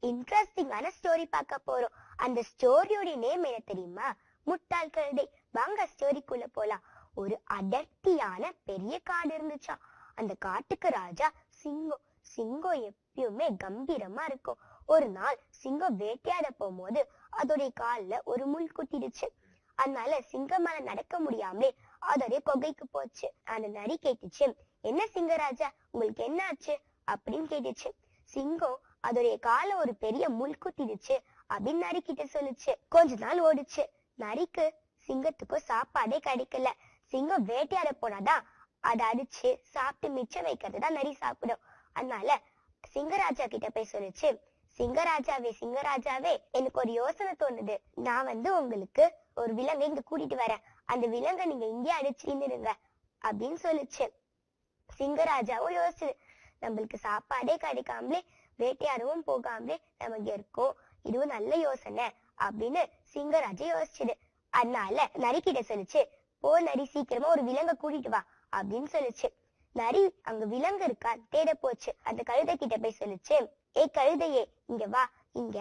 இன்ட்ரெஸ்டிங்கான ஸ்டோரி பார்க்க போறோம். அந்த ஸ்டோரியோட நேம் என்ன தெரியுமா? முட்டாள் கழுதை. வாங்க ஸ்டோரிக்குள்ள போலாம். ஒரு அடர்த்தியான பெரிய காடு இருந்துச்சாம். அந்த காட்டுக்கு ராஜா சிங்கம். சிங்கம் எப்பயுமே கம்பீரமா இருக்கும். ஒரு நாள் சிங்கம் வேட்டையாட போகும்போது அதோடைய கால்ல ஒரு முள் குத்திடுச்சு. அதனால சிங்கமால நடக்க முடியாமலே அதோடைய கொகைக்கு போச்சு. அந்த நரி கேட்டுச்சு, என்ன சிங்கராஜா, உங்களுக்கு என்ன ஆச்சு அப்படின்னு கேட்டுச்சு. சிங்கம் அதோடைய கால ஒரு பெரிய முள் குத்திடுச்சு அப்படின்னு நரி கிட்ட சொல்லுச்சு. கொஞ்ச நாள் ஓடுச்சு. நரிக்கு சிங்கத்துக்கும் சாப்பாடே கிடைக்கல. சிங்கம் வேட்டையாட போனாதான் அதை அடிச்சு சாப்பிட்டு மிச்சம் வைக்கிறது தான் நரி சாப்பிடும். அதனால சிங்கராஜா கிட்ட போய் சொல்லுச்சு, சிங்கராஜாவே சிங்கராஜாவே, எனக்கு ஒரு யோசனை தோணுது. நான் உங்களுக்கு ஒரு விலங்கை இங்க கூட்டிட்டு வரேன். அந்த விலங்கை நீங்க இங்கே அடிச்சுருங்க அப்படின்னு சொல்லுச்சு. சிங்கராஜாவும் யோசிச்சு, நம்மளுக்கு சாப்பாடே கிடைக்காமலே வேட்டையாடவும் போகாமலே நம்ம இங்க இருக்கோம், இதுவும் நல்ல யோசனை அப்படின்னு சிங்கராஜா யோசிச்சுது. அதனால நரி கிட்ட சொல்லுச்சு, போ நரி, சீக்கிரமா ஒரு விலங்கை கூட்டிட்டு வா அப்படின்னு சொல்லுச்சு. நரி அங்க விலங்கு இருக்கா தேட போச்சு. அந்த கழுதை கிட்ட போய் சொல்லுச்சு, ஏ கழுதையே, இங்க வா, இங்க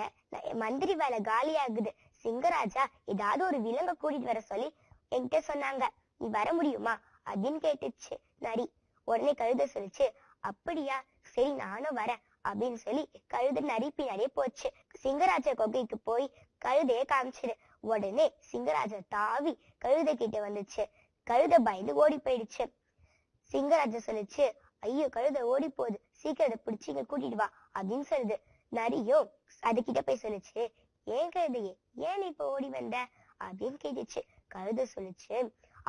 மந்திரி வேலை காலி ஆகுது. சிங்கராஜா ஏதாவது ஒரு விலங்கை கூட்டிட்டு வர சொல்லி என்கிட்ட சொன்னாங்க, நீ வர முடியுமா அப்படின்னு கேட்டுச்சு நரி. உடனே கழுதை சொல்லுச்சு, அப்படியா, சரி நானும் வரேன் அப்படின்னு சொல்லி கழுதை நரி பின்னாடியே போச்சு. சிங்கராஜா கொகைக்கு போய் கழுதைய காமிச்சிடு. உடனே சிங்கராஜா தாவி கழுதை கிட்ட வந்துச்சு. கழுதை பயந்து ஓடி போயிடுச்சு. சிங்கராஜா சொல்லுச்சு, ஐயோ கழுதை ஓடி போகுது, சீக்கிரத்தை பிடிச்சி இங்க கூட்டிட்டு வா அப்படின்னு சொல்லுது. நரியும் அதுகிட்ட போய் சொல்லுச்சு, ஏன் கழுதையே, ஏன் இப்ப ஓடி வந்த அப்படின்னு கேட்டுச்சு. கழுதை சொல்லுச்சு,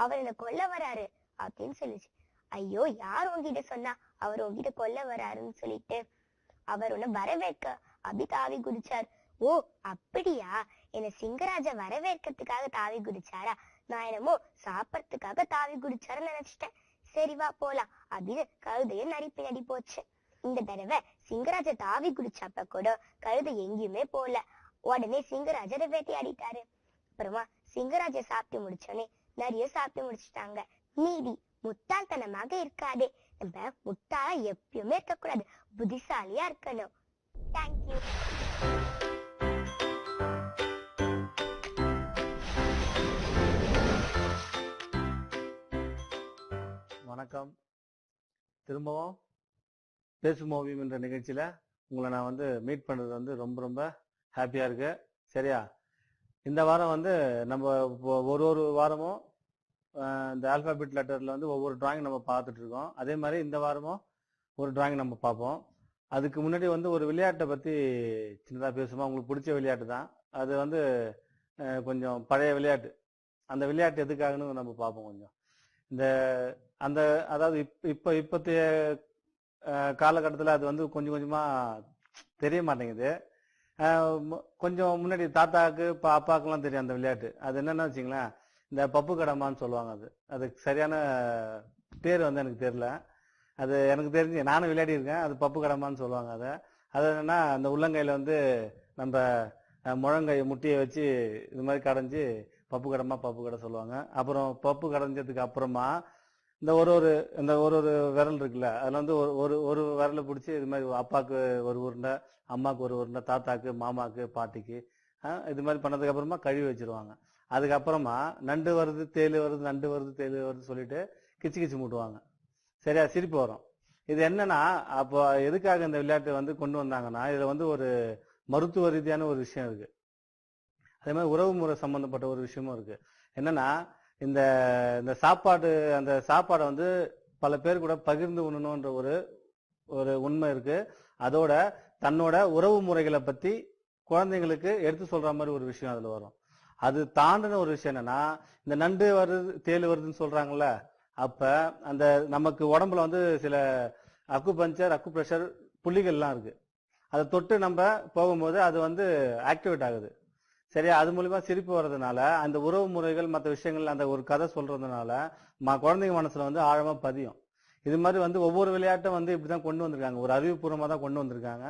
அவர் என்ன கொல்ல வராரு அப்படின்னு சொல்லுச்சு. ஐயோ, யார் உங்ககிட்ட சொன்னா அவர் உங்ககிட்ட கொல்ல வராருன்னு சொல்லிட்டு? அவர் உன்னை வரவேற்க அப்படி தாவி குதிச்சார். ஓ அப்படியா, என்ன சிங்கராஜா வரவேற்கிறதுக்காக தாவி குதிச்சாரா? நான் என்னமோ சாப்பிடறதுக்காக தாவி குதிச்சாருன்னு நினைச்சிட்டேன். சரி வா போலாம் அப்படின்னு கழுதையும் நரி பின்னாடி போச்சு. இந்த தடவை சிங்கராஜா தாவி குடிச்சப்ப கூட கழுதை எங்கேயுமே போல. உடனே சிங்கராஜா வேட்டையாடிட்டாரு. அப்புறமா சிங்கராஜா சாப்பிட்டு முடிச்சோடனே நிறைய சாப்பிட்டு முடிச்சுட்டாங்க. நீதி, முட்டாள்தனமாக இருக்காதே. நம்ம முட்டாளா எப்பயுமே இருக்கக்கூடாது, புத்திசாலியா இருக்கணும். தேங்க்யூ. வணக்கம். திரும்பவும் பேசும் ஓவியம் என்ற நிகழ்ச்சியில உங்களை நான் மீட் பண்றது ரொம்ப ரொம்ப ஹாப்பியா இருக்கு. சரியா? இந்த வாரம் நம்ம ஒரு வாரமும் இந்த ஆல்பாபெட் லெட்டர்ல ஒவ்வொரு டிராயிங் நம்ம பார்த்துட்டு இருக்கோம். அதே மாதிரி இந்த வாரமும் ஒரு டிராயிங் நம்ம பார்ப்போம். அதுக்கு முன்னாடி ஒரு விளையாட்டை பத்தி சின்னதா பேசுமா. உங்களுக்கு பிடிச்ச விளையாட்டு தான் அது. கொஞ்சம் பழைய விளையாட்டு. அந்த விளையாட்டு எதுக்காகன்னு நம்ம பார்ப்போம். கொஞ்சம் இந்த அந்த அதாவது இப்பத்திய காலகட்டத்தில் அது கொஞ்சம் கொஞ்சமா தெரிய மாட்டேங்குது. கொஞ்சம் முன்னாடி தாத்தாவுக்கு அப்பாவுக்குலாம் தெரியும் அந்த விளையாட்டு. அது என்னன்னா வச்சுங்களேன், இந்த பப்பு கடமான்னு சொல்லுவாங்க. அதுக்கு சரியான பேர் எனக்கு தெரியல. அது எனக்கு தெரிஞ்சு நானும் விளையாடி இருக்கேன். அது பப்பு கடமான்னு சொல்லுவாங்க. அது என்னன்னா, அந்த உள்ளங்கையில நம்ம முழங்கை முட்டியை வச்சு இது மாதிரி கடைஞ்சி பப்பு கடை சொல்லுவாங்க. அப்புறம் பப்பு கடைஞ்சதுக்கு அப்புறமா இந்த ஒரு விரல் இருக்குல்ல, அதுல ஒரு விரலை பிடிச்சி இது மாதிரி அப்பாவுக்கு ஒரு உருண்டை, அம்மாவுக்கு ஒரு உருண்டை, தாத்தாக்கு, மாமாக்கு, பாட்டிக்கு இது மாதிரி பண்ணதுக்கு அப்புறமா கழுவி வச்சிருவாங்க. அதுக்கப்புறமா நண்டு வருது தேலு வருது, நண்டு வருது தேலு வருது சொல்லிட்டு கிச்சு கிச்சு மூட்டுவாங்க. சரியா? சிரிப்பு வரும். இது என்னன்னா, அப்போ எதுக்காக இந்த விளையாட்டு கொண்டு வந்தாங்கன்னா, இதுல ஒரு மருத்துவ ரீதியான ஒரு விஷயம் இருக்கு. அதே மாதிரி உறவு முறை சம்பந்தப்பட்ட ஒரு விஷயமும் இருக்கு. என்னன்னா, இந்த சாப்பாடு, அந்த சாப்பாடை பல பேர் கூட பகிர்ந்து உண்ணணும்ன்ற ஒரு உண்மை இருக்கு. அதோட தன்னோட உறவு முறைகளை பத்தி குழந்தைங்களுக்கு எடுத்து சொல்ற மாதிரி ஒரு விஷயம் அதுல வரும். அது தாண்டின ஒரு விஷயம் என்னன்னா, இந்த நண்டு வருது தேலு வருதுன்னு சொல்றாங்கல்ல, அப்ப அந்த நமக்கு உடம்புல சில அக்குப்ரெஷர் புள்ளிகள்லாம் இருக்கு. அதை தொட்டு நம்ம போகும்போது அது ஆக்டிவேட் ஆகுது. சரியா? அது மூலியமா சிரிப்பு வர்றதுனால, அந்த உறவு முறைகள் மற்ற விஷயங்கள் அந்த ஒரு கதை சொல்றதுனால குழந்தைங்க மனசுல ஆழமா பதியும். இது மாதிரி ஒவ்வொரு விளையாட்டும் இப்படிதான் கொண்டு வந்திருக்காங்க. ஒரு அறிவுபூர்வமா தான் கொண்டு வந்திருக்காங்க.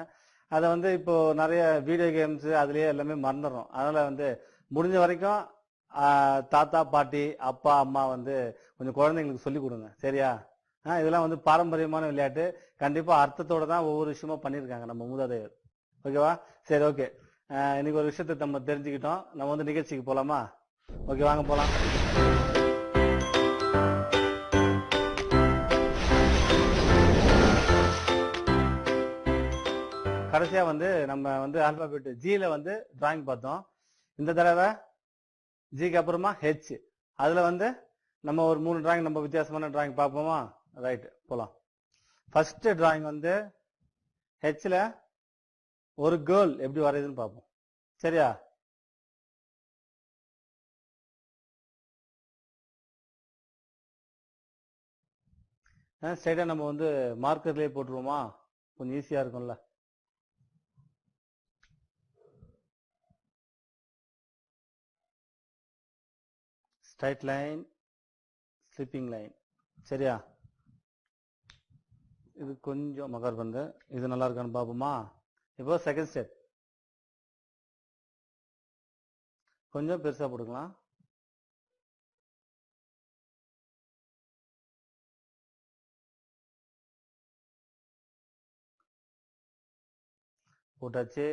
அதை இப்போ நிறைய வீடியோ கேம்ஸ் அதுலயே எல்லாமே மறந்துடுறோம். அதனால முடிஞ்ச வரைக்கும் தாத்தா பாட்டி அப்பா அம்மா கொஞ்சம் குழந்தைங்களுக்கு சொல்லி கொடுங்க. சரியா? இதெல்லாம் பாரம்பரியமான விளையாட்டு. கண்டிப்பா அர்த்தத்தோட தான் ஒவ்வொரு விஷயமும் பண்ணியிருக்காங்க நம்ம மூதாதையர். ஓகேவா? சரி, ஓகே. இன்னைக்கு ஒரு விஷயத்தை நம்ம தெரிஞ்சுக்கிட்டோம். நம்ம வந்து நிகழ்ச்சிக்கு போலாமா? ஓகே, வாங்க போலாம். கடைசியா வந்து நம்ம வந்து ஆல்பாபெட் ஜில வந்து டிராயிங் பார்த்தோம். இந்த தடவை ஜிக்கு அப்புறமா ஹெச். அதுல வந்து நம்ம ஒரு 3 டிராயிங், நம்ம வித்தியாசமான டிராயிங் பார்ப்போமா? ரைட், போலாம். ஃபர்ஸ்ட் டிராயிங் வந்து ஹெச்ல ஒரு கேர்ள் எப்படி வரையுதுன்னு பார்ப்போம். சரியா? ஸ்ட்ரைட்டா நம்ம வந்து மார்க்கர்லயே போட்டுருவோமா? கொஞ்சம் ஈஸியா இருக்கும்ல. Straight line, slipping line. சரியா? இது கொஞ்சம் மகர் வந்து இது நல்லா இருக்கான்னு பார்ப்போமா? இப்போ செகண்ட் ஸ்டெப் கொஞ்சம் பெருசா போட்டுக்கலாம். போட்டாச்சு.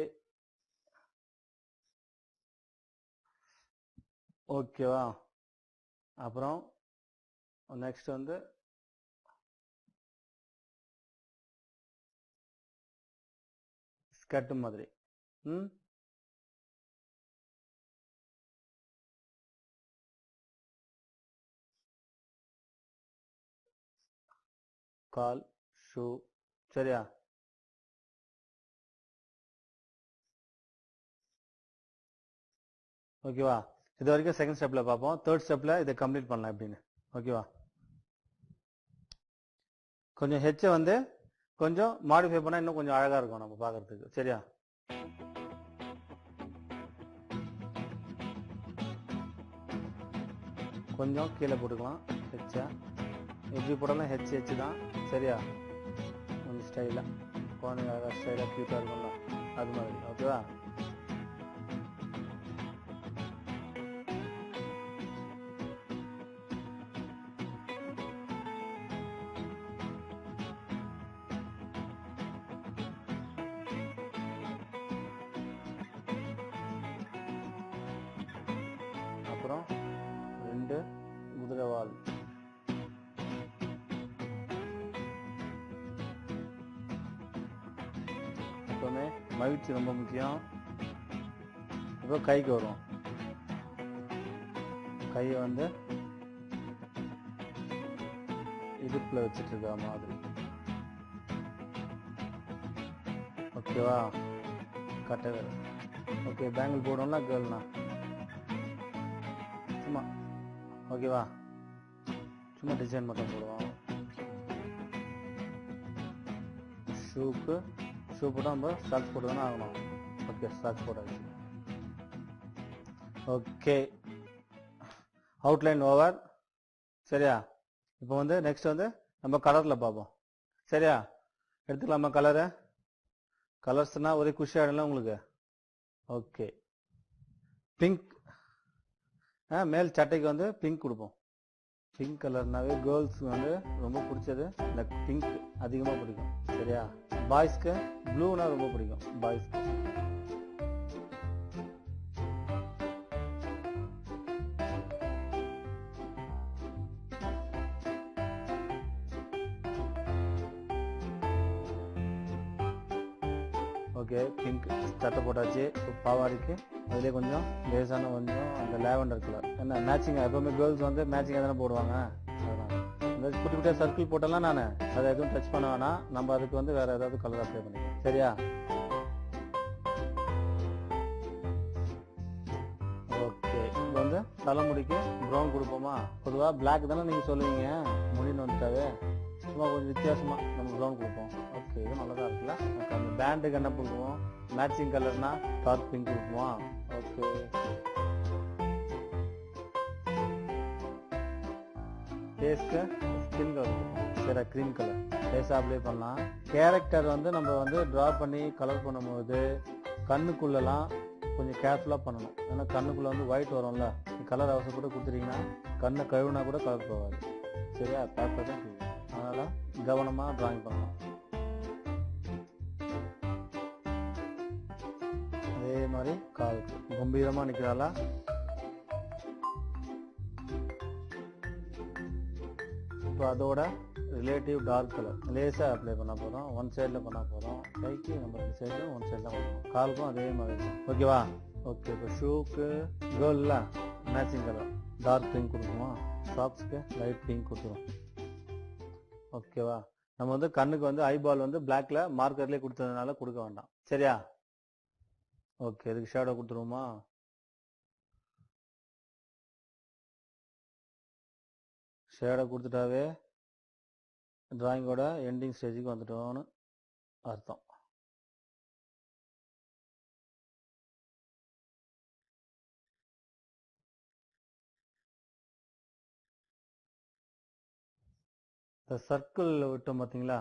ஓகேவா? அப்புறம் நெக்ஸ்ட் வந்து ஸ்கர்ட் மாதிரி. கால், ஷூ. சரியா? ஓகேவா? இது வரைக்கும் செகண்ட் ஸ்டெப்ல பார்ப்போம். தேர்ட் ஸ்டெப்ல இதை கம்ப்ளீட் பண்ணலாம் எப்படின்னு. ஓகேவா? கொஞ்சம் ஹெச்சை வந்து கொஞ்சம் மாடிஃபை பண்ணா இன்னும் கொஞ்சம் அழகா இருக்கும் நம்ம பார்க்கறதுக்கு. சரியா? கொஞ்சம் கீழே போட்டுக்கலாம் ஹெச்சா. எப்படி போட்டாலும் ஹெச் தான். சரியா? கொஞ்சம் ஸ்டைலா குழந்தைங்க அழகா ஸ்டைலா கியூட்டா இருக்கும்ல, அது மாதிரி. ஓகேவா? அப்புறம் 2 குதிரைவால். எப்பவுமே மகிழ்ச்சி ரொம்ப முக்கியம். இப்போ கைக்கு வரும். கையை வந்து இடுப்புல வச்சுட்டு இருக்க மாதிரி. ஓகேவா? கட்டை வேறு. ஓகே, பேங்கிள் போடணும்னா கேர்ள்னா சும்மா. ஓகேவா? சும்மா டிசைன் மட்டும் போடுவோம். ஷூக்கு ஷூ போட்டால் நம்ம ஸ்டாக்ஸ் போட்டு தானே ஆகணும். ஓகே, ஸ்டாக்ஸ் போட்டாச்சு. Okay, outline over. சரியா? இப்போ வந்து நெக்ஸ்ட் வந்து நம்ம கலரில் பார்ப்போம். சரியா? எடுத்துக்கலாமா கலரு? கலர்ஸ்னா ஒரே குஷி ஆகிடலாம் உங்களுக்கு. Okay, pink. மேல் சட்டைக்கு வந்து பிங்க் கொடுப்போம். பிங்க் கலர்னாவே கேர்ள்ஸ் வந்து ரொம்ப பிடிச்சது இந்த பிங்க் அதிகமாக பிடிக்கும். சரியா? பாய்ஸ்க்கு ப்ளூனா ரொம்ப பிடிக்கும். பாய்ஸ்க்கு ஓகே, பிங்க் சட்டை போட்டாச்சு. பாவாடிக்கு அதுலேயே கொஞ்சம் லேசான கொஞ்சம் அந்த லேவண்டர் கலர். என்ன மேட்சிங், எப்பவுமே கேர்ள்ஸ் வந்து மேட்சிங்காக தானே போடுவாங்க. அதனால இந்த குட்டி குட்டியாக சர்க்கிள் போட்டெல்லாம் நான் அதை எதுவும் டச் பண்ண வேணாம். நம்ம அதுக்கு வந்து வேற ஏதாவது கலர் அப்ளை பண்ணிக்கலாம். சரியா? ஓகே, இப்போ வந்து தலைமுடிக்கு ப்ரௌன் கொடுப்போமா? பொதுவாக பிளாக் தானே நீங்கள் சொல்லுவீங்க முடின்னு வந்துட்டாவே. சும்மா கொஞ்சம் வித்தியாசமா நம்ம ப்ரௌன் கொடுப்போம். ஓகே, இது நல்லதா இருக்குல்ல. அந்த பேண்டுக்கு என்ன கொடுப்போம்? மேட்சிங் கலர்னா டார்க் பிங்க் கொடுப்போம். ஓகே, ஃபேஸ்க்கு ஸ்கின் கலர் கொடுப்போம். சரி, க்ரீம் கலர் ஃபேஸாக அப்ளை பண்ணலாம். கேரக்டர் வந்து நம்ம வந்து ட்ரா பண்ணி கலர் பண்ணும்போது கண்ணுக்குள்ளெல்லாம் கொஞ்சம் கேர்ஃபுல்லாக பண்ணணும். ஏன்னா கண்ணுக்குள்ளே வந்து ஒயிட் வரும்ல, கலர் அவசரப்பட்டு கொடுத்துட்டீங்கன்னா கண்ணை கழுவுனா கூட கலர் போகாது. சரியா? பேப்பர் தான் செய்யும். அதனால் கவனமாக ட்ராயிங் பண்ணலாம். மாதிரி கால் கம்பீரமா நிக்கிறாளா? இப்போ அதோட ரிலேட்டிவ் டார்க் கலர் லேசாக அப்ளை பண்ண போகிறோம். ஒன் சைடில் பண்ண போகிறோம். கைக்கு நம்ம ரெண்டு சைடில் ஒன் சைடில் பண்ணணும். காலுக்கும் அதே மாதிரி தான். ஓகேவா? ஓகே. இப்போ ஷூக்கு கேர்ளில் மேட்சிங் கலர் டார்க் பிங்க் கொடுக்குமா, சாக்ஸ்க்கு லைட் பிங்க் கொடுத்துரும். ஓகேவா? நம்ம வந்து கண்ணுக்கு வந்து ஐபால் வந்து பிளாக்ல மார்க்கர்லேயே கொடுத்ததுனால கொடுக்க வேண்டாம். சரியா? ஓகே. இதுக்கு ஷேடோ கொடுத்துருவோமா? ஷேடோ கொடுத்துட்டாவே டிராயிங்கோட எண்டிங் ஸ்டேஜுக்கு வந்துட்டோம்னு அர்த்தம். இந்த சர்க்கிள் விட்டோம் பார்த்தீங்களா?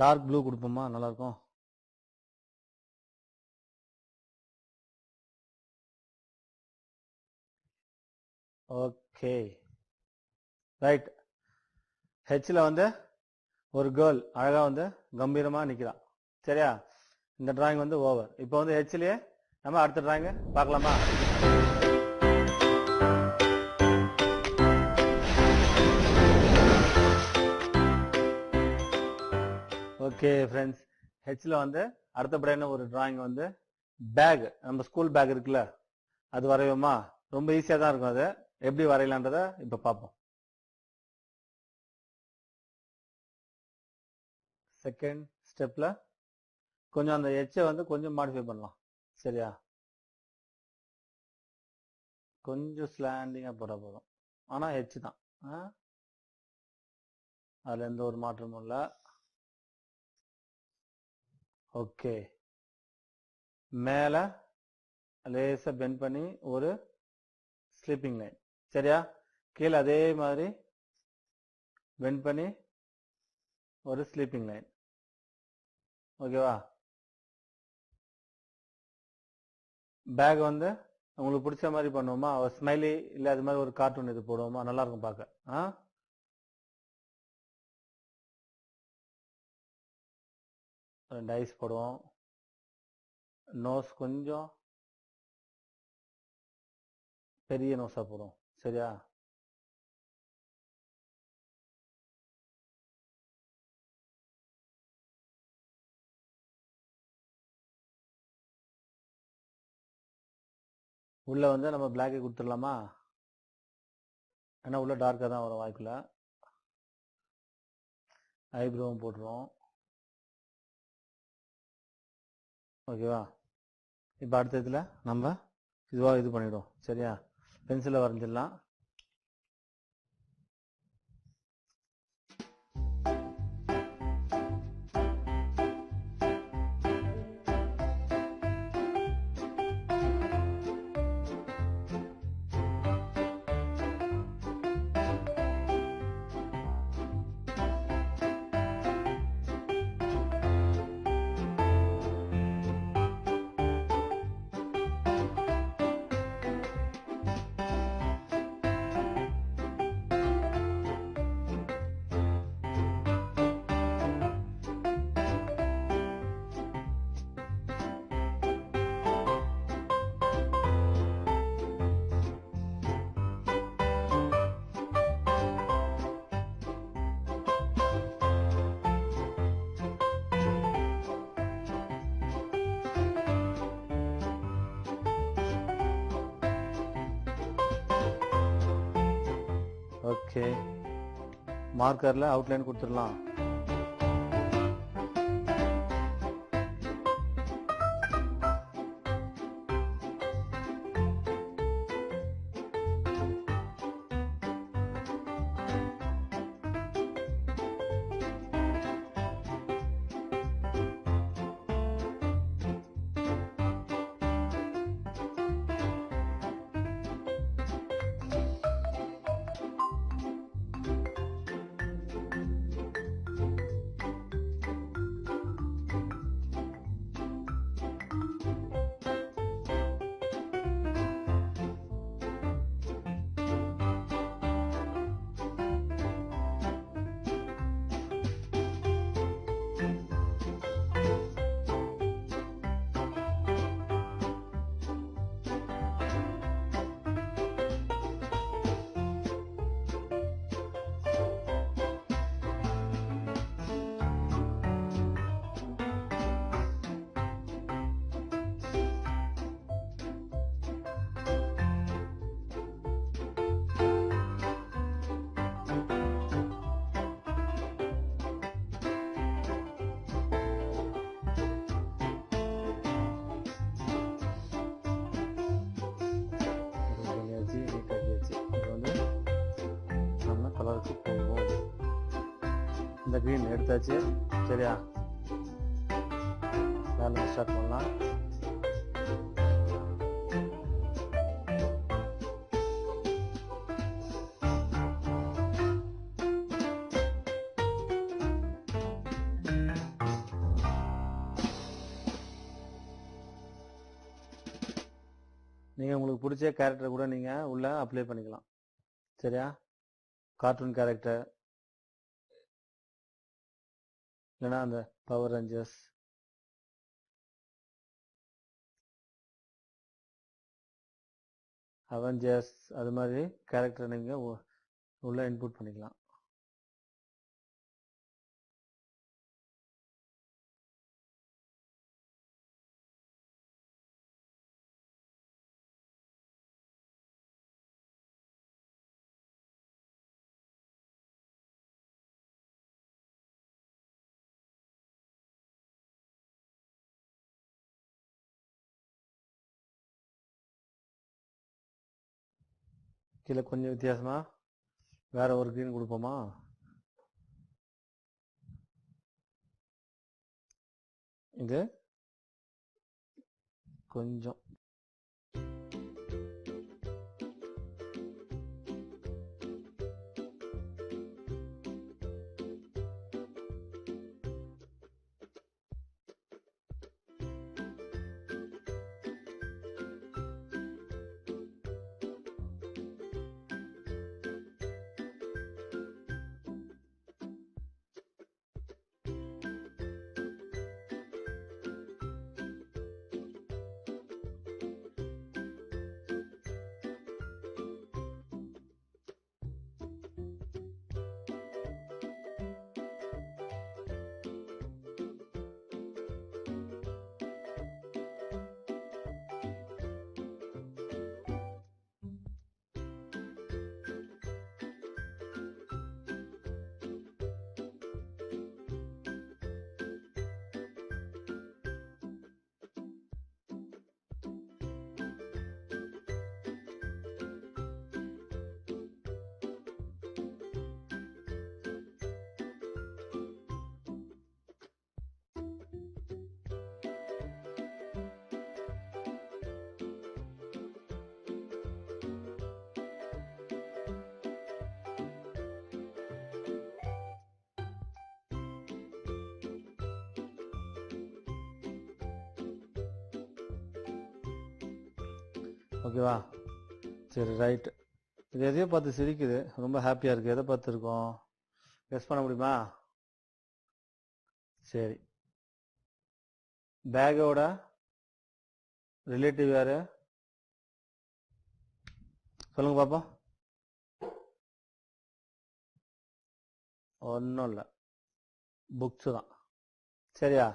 டார்க் ப்ளூ கொடுப்போமா, நல்லா இருக்கும். Okay right. ஹெச்ல வந்து ஒரு கேர்ள் அழகா வந்து கம்பீரமா நிக்கிறா. சரியா? இந்த டிராயிங் வந்து ஓவர். இப்போ வந்து ஹெச்லயே நம்ம அடுத்த டிராயிங் பார்க்கலாமா? ஓகே ஃப்ரெண்ட்ஸ், ஹெச்ல வந்து அடுத்தபடியான ஒரு டிராயிங் வந்து பேக், நம்ம ஸ்கூல் பேக் இருக்குல்ல, அது வரைவோமா? ரொம்ப ஈஸியா தான் இருக்கும். அது எப்படி வரையலான்றத இப்ப பார்ப்போம். செகண்ட் ஸ்டெப்ல கொஞ்சம் அந்த எச்சை வந்து கொஞ்சம் மாடிஃபை பண்ணலாம். சரியா? கொஞ்சம் ஸ்லாண்டிங்கா போட போதும். ஆனா ஹெச் தான், அதுல எந்த ஒரு மாற்றமும் இல்லை. ஓகே. மேல லேசா பெண்ட் பண்ணி ஒரு ஸ்லீப்பிங் லைன். சரியா? கீழே அதே மாதிரி பெண்ட் பண்ணி ஒரு ஸ்லீப்பிங் லைன். ஓகேவா? பேக் வந்து உங்களுக்கு பிடிச்ச மாதிரி பண்ணுவோமா? ஒரு ஸ்மைலி இல்ல அது மாதிரி ஒரு கார்ட்டூன் இது போடுவோமா? நல்லா இருக்கும் பார்க்க. ரெண்டு ஐஸ் போடுவோம். நோஸ் கொஞ்சம் பெரிய நோஸா போடுவோம். சரியா? உள்ள வந்து நம்ம பிளாக்கே கொடுத்துடலாமா? ஏன்னா உள்ள டார்க்கா தான் வரும் வாய்க்குள்ள. ஐப்ரோவும் போட்டுருவோம். ஓகேவா? இப்போ அடுத்த இதுல நம்ம இதுவாக இது பண்ணிடுவோம். சரியா? பென்சிலை வரைஞ்சிடலாம். ஓகே. மார்க்கர்ல அவுட்லைன் கொடுத்துடலாம். இந்த க்ரீன் எடுத்தாச்சு. சரியா, வேலை ஸ்டார்ட் பண்ணலாம். நீங்கள் உங்களுக்கு பிடிச்ச கேரக்டரை கூட நீங்கள் உள்ள அப்ளை பண்ணிக்கலாம். சரியா, கார்ட்டூன் கேரக்டர் இல்லைன்னா அந்த பவர் ரேஞ்சர்ஸ், அவெஞ்சர்ஸ், அது மாதிரி கேரக்டரை நீங்கள் உள்ள இன்புட் பண்ணிக்கலாம். கீழே கொஞ்சம் வித்தியாசமா வேற ஒரு க்ரீன் கொடுப்போமா? இது கொஞ்சம் ஓகேவா? சரி, ரைட். இது எதையோ பார்த்து சிரிக்குது, ரொம்ப ஹாப்பியாக இருக்குது. எதை பார்த்து இருக்கோம் கெஸ் பண்ண முடியுமா? சரி, பேக்கோட ரிலேட்டிவ் யாரு சொல்லுங்க பாப்போம். ஒன்றும் இல்லை, புக்ஸு தான். சரியா,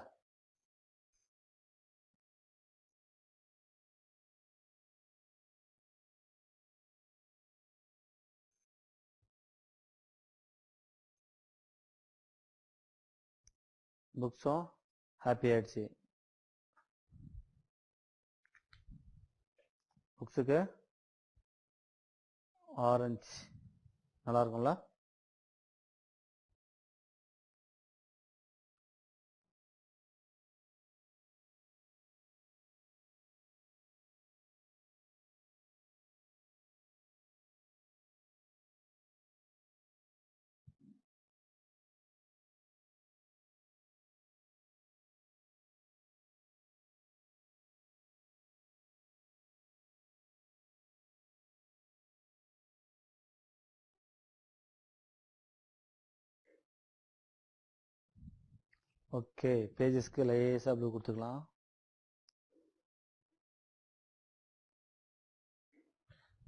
புக்ஸும் ஹாப்பி ஆயிடுச்சு. புக்ஸுக்கு ஆரஞ்சு நல்லா இருக்கும்ல? ஓகே, பேஜஸ்க்கு லேசாக ப்ளூ கொடுத்துக்கலாம்.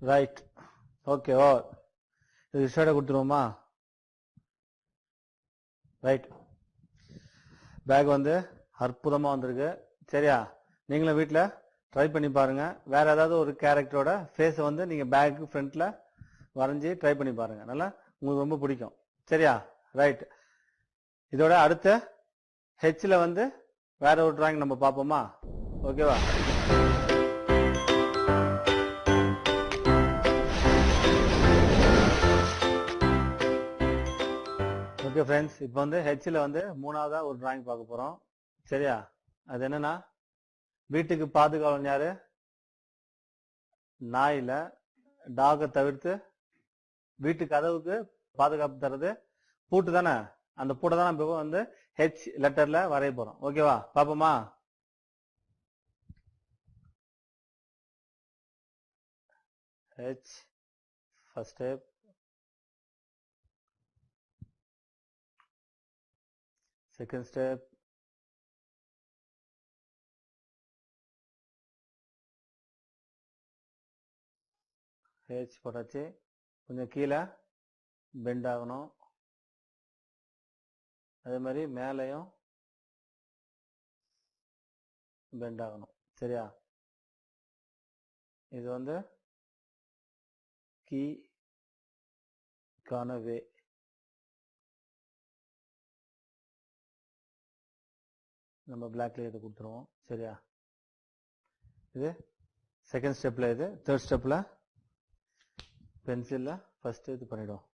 Right, okay. இது ஷேடை கொடுத்துருவோமா? ரைட், பேக் வந்து அற்புதமாக வந்திருக்கு. சரியா, நீங்களும் வீட்டில் ட்ரை பண்ணி பாருங்க. வேற ஏதாவது ஒரு கேரக்டரோட ஃபேஸை வந்து நீங்கள் பேக்கு ஃப்ரண்ட்ல வரைஞ்சி ட்ரை பண்ணி பாருங்க, நல்லா உங்களுக்கு ரொம்ப பிடிக்கும். சரியா, ரைட். இதோட அடுத்த ஹெச்ல வந்து வேற ஒரு டிராயிங் நம்ம பார்ப்போமா? ஓகேவா? ஓகே ஃப்ரெண்ட்ஸ், இப்போ வந்து ஹெச்ல வந்து மூணாவதா ஒரு டிராயிங் பார்க்க போறோம். சரியா? அது என்னன்னா, வீட்டுக்கு பாதுகாவலன் யாரு? நாயில. டாகை தவிர்த்து வீட்டு கதவுக்கு பாதுகாப்பு தர்றது பூட்டு தானே. அந்த பூட்டை தான் நம்ம வந்து ஹெச் லெட்டர்ல வரைய போறோம். ஓகேவா? பாப்போமா? H first step. Second step. H போட்டாச்சு. கொஞ்சம் கீழே பெண்ட் ஆகணும். அதே மாதிரி மேலையும் பெண்ட் ஆகணும். சரியா? இது வந்து கீக்கான வே. நம்ம பிளாக்ல இதை கொடுத்துருவோம். சரியா? இது செகண்ட் ஸ்டெப்ல. இது தேர்ட் ஸ்டெப்ல பென்சில்ல ஃபர்ஸ்ட் இது பண்ணிடும்.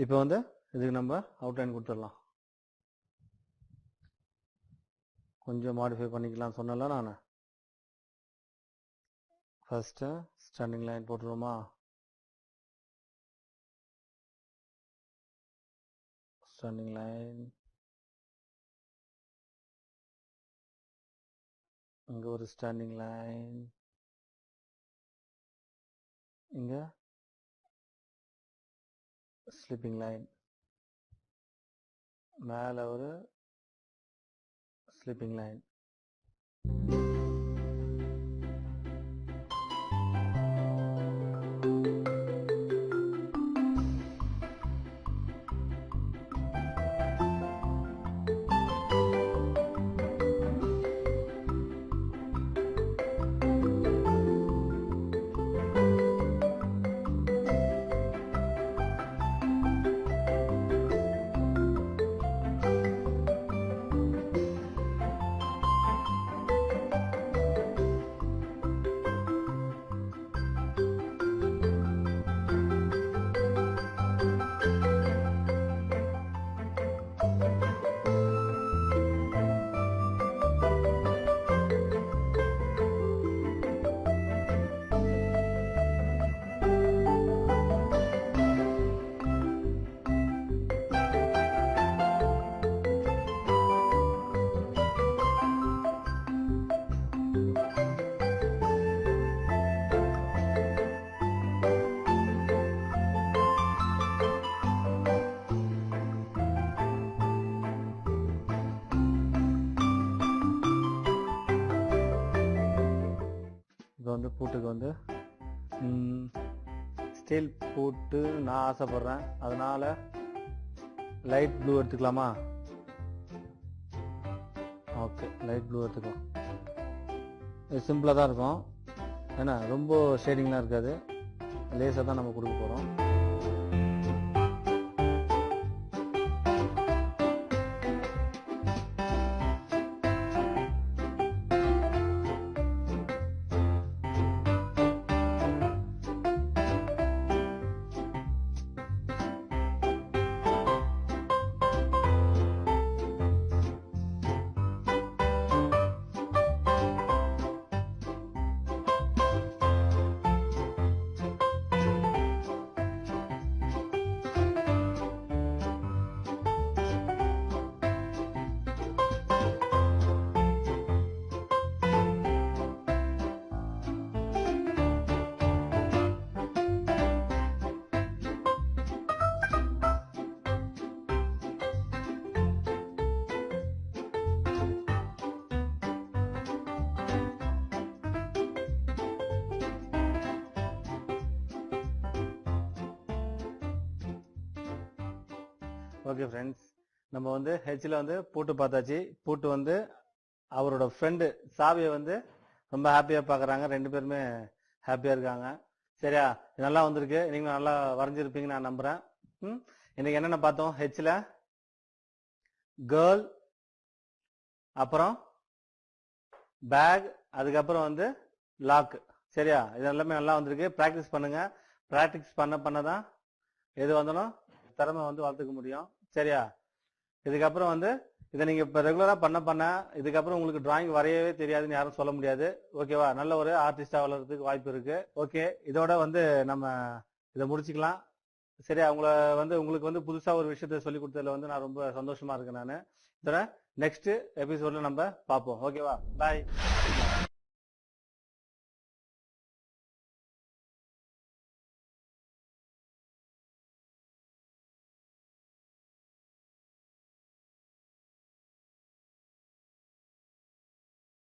இப்போ வந்து இதுக்கு நம்ம அவுட்லைன் கொடுத்துடலாம். கொஞ்சம் மாடிஃபை பண்ணிக்கலாம் சொன்னல நான். ஃபர்ஸ்ட் ஸ்டாண்டிங் லைன் போட்டுருவோமா? Standing line. இங்க ஒரு ஸ்டாண்டிங் லைன். இங்க ஸ்லிப்பிங் லைன். மேல ஒரு ஸ்லிப்பிங் லைன். இப்போ வந்து பூட்டுக்கு வந்து ஸ்டீல் பூட்டு நான் ஆசைப்படுறேன். அதனால லைட் ப்ளூ எடுத்துக்கலாமா? ஓகே, லைட் ப்ளூ எடுத்துக்கலாம். இது சிம்பிளாக தான் இருக்கும். ஏன்னா ரொம்ப ஷேடிங்லாம் இருக்காது. லேஸாக தான் நம்ம கொடுக்க போகிறோம். ஓகே ஃப்ரெண்ட்ஸ், நம்ம வந்து ஹெச்ல வந்து பூட்டு பார்த்தாச்சு. பூட்டு வந்து அவரோட ஃப்ரெண்டு சாவியை வந்து ரொம்ப ஹாப்பியா பாக்குறாங்க. ரெண்டு பேருமே ஹாப்பியா இருக்காங்க. சரியா, இது நல்லா வந்திருக்கு. நீங்க நல்லா வரைஞ்சிருப்பீங்க நான் நம்புறேன். இன்னைக்கு என்னென்ன பார்த்தோம்? ஹெச்ல கேர்ள், அப்புறம் பேக், அதுக்கப்புறம் வந்து லாக். சரியா, இது எல்லாமே நல்லா வந்திருக்கு. பிராக்டிஸ் பண்ணுங்க. பிராக்டிஸ் பண்ணதான் எது வந்தாலும் திறமை வந்து வளர்த்துக்க முடியும். சரியா, இதுக்கப்புறம் வந்து இதை நீங்க இப்ப ரெகுலரா பண்ண இதுக்கப்புறம் உங்களுக்கு டிராயிங் வரையவே தெரியாதுன்னு யாரும் சொல்ல முடியாது. ஓகேவா, நல்ல ஒரு ஆர்டிஸ்டா வளர்றதுக்கு வாய்ப்பு இருக்கு. ஓகே, இதோட வந்து நம்ம இதை முடிச்சுக்கலாம். சரியா, உங்களுக்கு வந்து புதுசா ஒரு விஷயத்த சொல்லி கொடுத்ததுல வந்து நான் ரொம்ப சந்தோஷமா இருக்கேன். நான் இதோட நெக்ஸ்ட் எபிசோட்ல நம்ம பார்ப்போம். ஓகேவா, பாய்.